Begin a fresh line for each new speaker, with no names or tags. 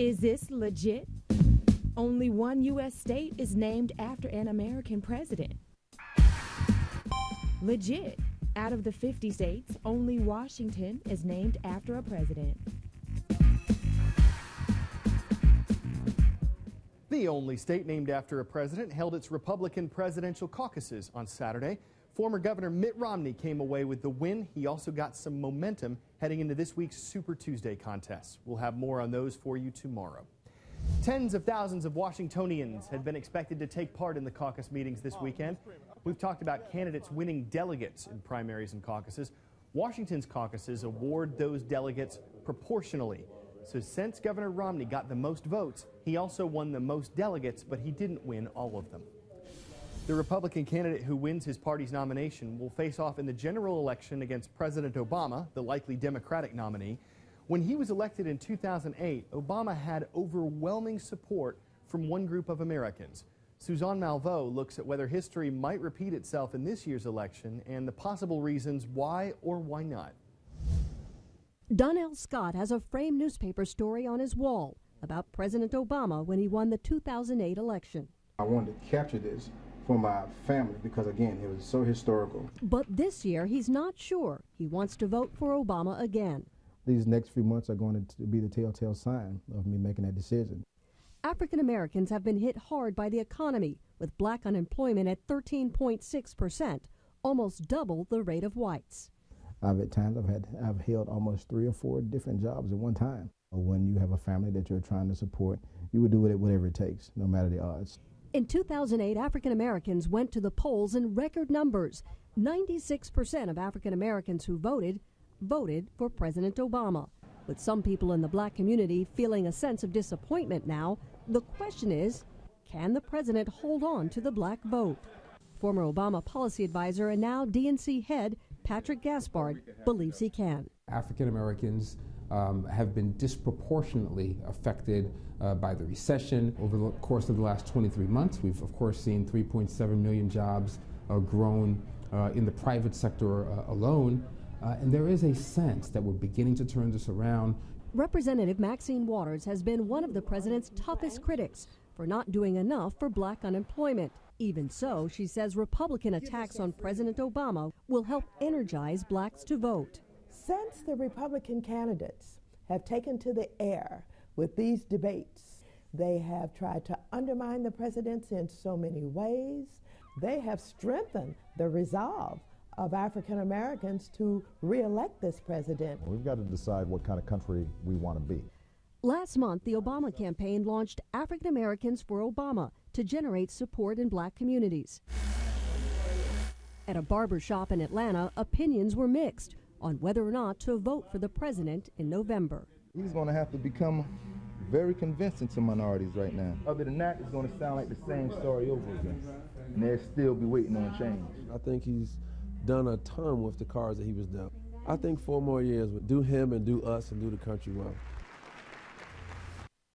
Is this legit? Only one U.S. state is named after an American president. Legit. Out of the 50 states, only Washington is named after a president.
The only state named after a president held its Republican presidential caucuses on Saturday. Former Governor Mitt Romney came away with the win. He also got some momentum heading into this week's Super Tuesday contest. We'll have more on those for you tomorrow. Tens of thousands of Washingtonians had been expected to take part in the caucus meetings this weekend. We've talked about candidates winning delegates in primaries and caucuses. Washington's caucuses award those delegates proportionally. So since Governor Romney got the most votes, he also won the most delegates, but he didn't win all of them. The Republican candidate who wins his party's nomination will face off in the general election against President Obama, the likely Democratic nominee. When he was elected in 2008, Obama had overwhelming support from one group of Americans. Suzanne Malveaux looks at whether history might repeat itself in this year's election and the possible reasons why or why not.
Donnell Scott has a framed newspaper story on his wall about President Obama when he won the 2008 election.
I wanted to capture this for my family because, again, it was so historical.
But this year, he's not sure he wants to vote for Obama again.
These next few months are going to be the telltale sign of me making that decision.
African Americans have been hit hard by the economy, with black unemployment at 13.6%, almost double the rate of whites.
At times I've held almost 3 or 4 different jobs at one time. When you have a family that you're trying to support, you would do it whatever it takes, no matter the odds.
In 2008, African Americans went to the polls in record numbers. 96% of African Americans who voted for President Obama. With some people in the black community feeling a sense of disappointment now, the question is, can the president hold on to the black vote? Former Obama policy advisor and now DNC head Patrick Gaspard believes he can.
African Americans have been disproportionately affected by the recession. Over the course of the last 23 months, we've of course seen 3.7 million jobs grown in the private sector alone. And there is a sense that we're beginning to turn this around.
Representative Maxine Waters has been one of the president's toughest critics for not doing enough for black unemployment. Even so, she says Republican attacks on President Obama will help energize blacks to vote.
Since the Republican candidates have taken to the air with these debates, they have tried to undermine the presidency in so many ways. They have strengthened the resolve of African Americans to re-elect this president.
We've got to decide what kind of country we want to be.
Last month, the Obama campaign launched African Americans for Obama to generate support in black communities. At a barber shop in Atlanta, opinions were mixed on whether or not to vote for the president in November.
He's going to have to become very convincing to minorities right now. Other than that, it's going to sound like the same story over again, and they'll still be waiting on change.
I think he's done a ton with the cards that he was dealt. I think 4 more years would do him and do us and do the country well.